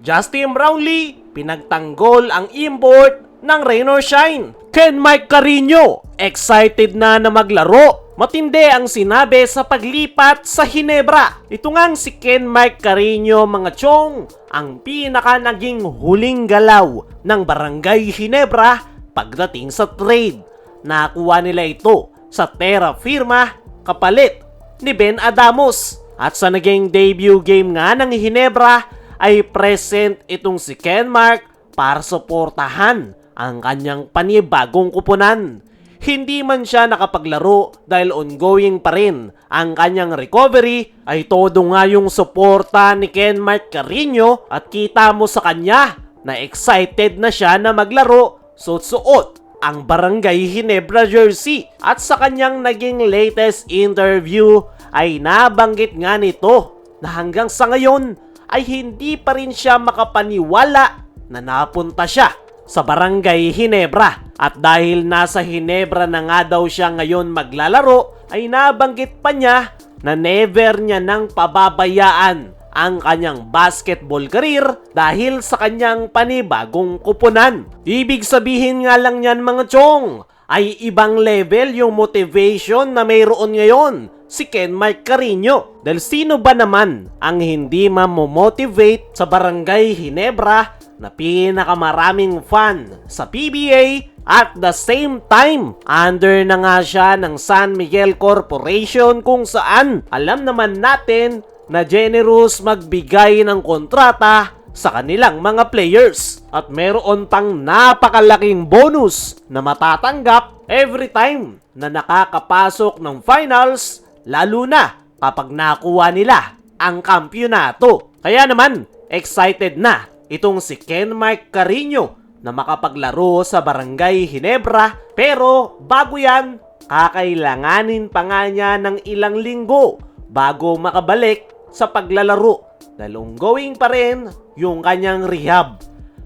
Justin Brownlee, pinagtanggol ang import ng Rain or Shine. Ken Mike Carino, excited na maglaro. Matindi ang sinabi sa paglipat sa Ginebra. Ito ngang si Ken Mike Carino, mga chong, ang pinaka naging huling galaw ng Barangay Ginebra pagdating sa trade. Nakuha nila ito sa Terra Firma kapalit ni Ben Adamos. At sa naging debut game nga ng Ginebra ay present itong si Ken Mark para suportahan ang kanyang panibagong kupunan. Hindi man siya nakapaglaro dahil ongoing pa rin ang kanyang recovery, ay todo nga yung suporta ni Ken Mark Carino at kita mo sa kanya na excited na siya na maglaro, suot ang Barangay Ginebra jersey. At sa kanyang naging latest interview ay nabanggit nga nito na hanggang sa ngayon ay hindi pa rin siya makapaniwala na napunta siya sa Barangay Ginebra. At dahil nasa Ginebra na nga daw siya ngayon maglalaro, ay nabanggit pa niya na never niya nang pababayaan ang kanyang basketball career dahil sa kanyang panibagong kupunan. Ibig sabihin nga lang yan, mga chong, ay ibang level yung motivation na mayroon ngayon si Ken Mike Carino. Dahil sino ba naman ang hindi mamomotivate sa Barangay Ginebra na pinakamaraming fan sa PBA at the same time under na nga siya ng San Miguel Corporation, kung saan alam naman natin na generous magbigay ng kontrata sa kanilang mga players at meron pang napakalaking bonus na matatanggap every time na nakakapasok ng finals, lalo na kapag nakuha nila ang kampyonato. Kaya naman, excited na itong si Ken Mike Carino na makapaglaro sa Barangay Ginebra. Pero bago yan, kakailanganin pa nga niya ng ilang linggo bago makabalik sa paglalaro dahil ongoing pa rin yung kanyang rehab.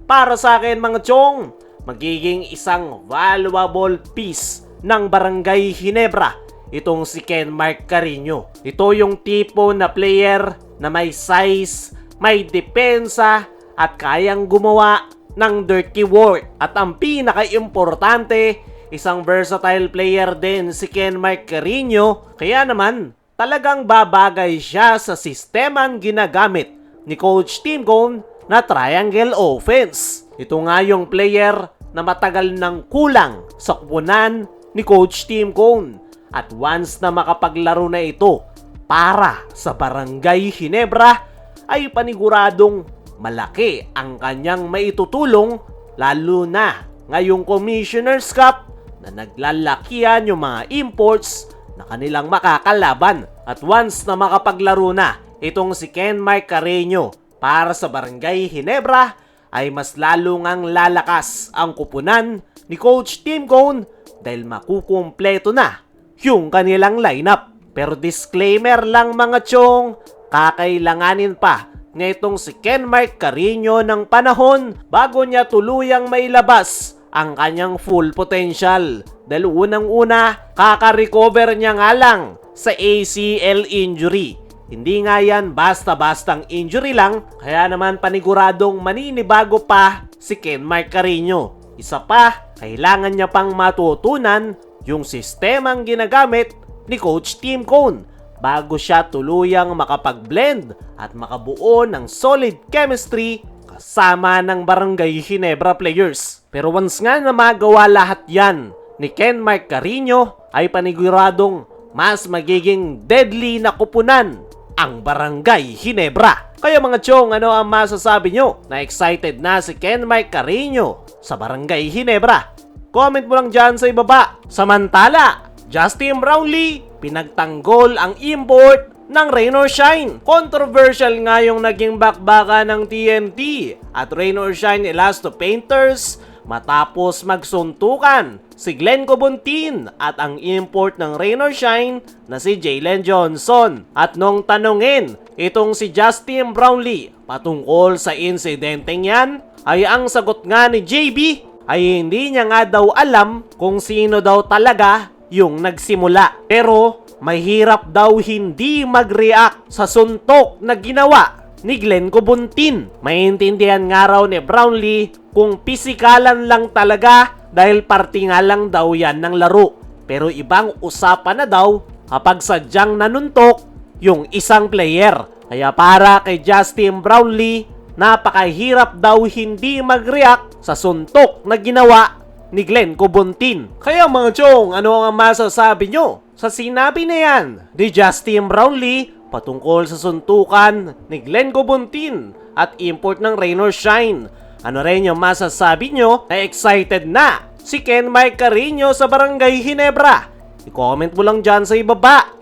Para sa akin, mga chong, magiging isang valuable piece ng Barangay Ginebra itong si Ken Mark Carino. Ito yung tipo na player na may size, may depensa at kayang gumawa ng dirty work. At ang pinaka-importante, isang versatile player din si Ken Mike Carino. Kaya naman, talagang babagay siya sa sistemang ginagamit ni Coach Tim Cone na triangle offense. Ito nga yung player na matagal nang kulang sa kupunan ni Coach Tim Cone. At once na makapaglaro na ito para sa Barangay Ginebra, ay paniguradong malaki ang kanyang maitutulong, lalo na ngayong Commissioner's Cup na naglalakihan yung mga imports na kanilang makakalaban. At once na makapaglaro na itong si Ken Mike Carino para sa Barangay Ginebra, ay mas lalo ngang lalakas ang kupunan ni Coach Tim Cone dahil makukumpleto na yung kanilang lineup. Pero disclaimer lang, mga chong, kakailanganin pa ngayong si Ken Mike Carino ng panahon bago niya tuluyang mailabas ang kanyang full potential. Dahil unang-una, kaka-recover niya nga lang sa ACL injury. Hindi nga yan basta-bastang injury lang, kaya naman paniguradong maninibago pa si Ken Mike Carino. Isa pa, kailangan niya pang matutunan yung sistemang ginagamit ni Coach Tim Cone bago siya tuluyang makapag-blend at makabuo ng solid chemistry kasama ng Barangay Ginebra players. Pero once nga na magawa lahat yan ni Ken Mike Carino, ay paniguradong mas magiging deadly na kupunan ang Barangay Ginebra. Kaya mga chong, ano ang masasabi nyo? Na excited na si Ken Mike Carino sa Barangay Ginebra? Comment mo lang dyan sa ibaba. Samantala, Justin Brownlee, pinagtanggol ang import ng Rain or Shine. Controversial nga yung naging bakbaka ng TNT at Rain or Shine Elasto Painters matapos magsuntukan si Glenn Cobontin at ang import ng Rain or Shine na si Jalen Johnson. At nung tanungin itong si Justin Brownlee patungkol sa insidenteng yan, ay ang sagot nga ni JB ay hindi niya nga daw alam kung sino daw talaga yung nagsimula. Pero mahirap daw hindi mag-react sa suntok na ginawa ni Glenn Cobontin. Maintindihan nga raw ni Brownlee kung pisikalan lang talaga dahil parte nga lang daw yan ng laro. Pero ibang usapan na daw kapag sadyang nanuntok yung isang player. Kaya para kay Justin Brownlee, napakahirap daw hindi mag-react sa suntok na ginawa ni Glenn Cobontin. Kaya mga chong, ano ang masasabi nyo sa sinabi na yan ni Justin Brownlee patungkol sa suntukan ni Glenn Cobontin at import ng Rain or Shine? Ano rin yung masasabi nyo na excited na si Ken Mike Carino sa Barangay Ginebra? I-comment mo lang dyan sa ibaba.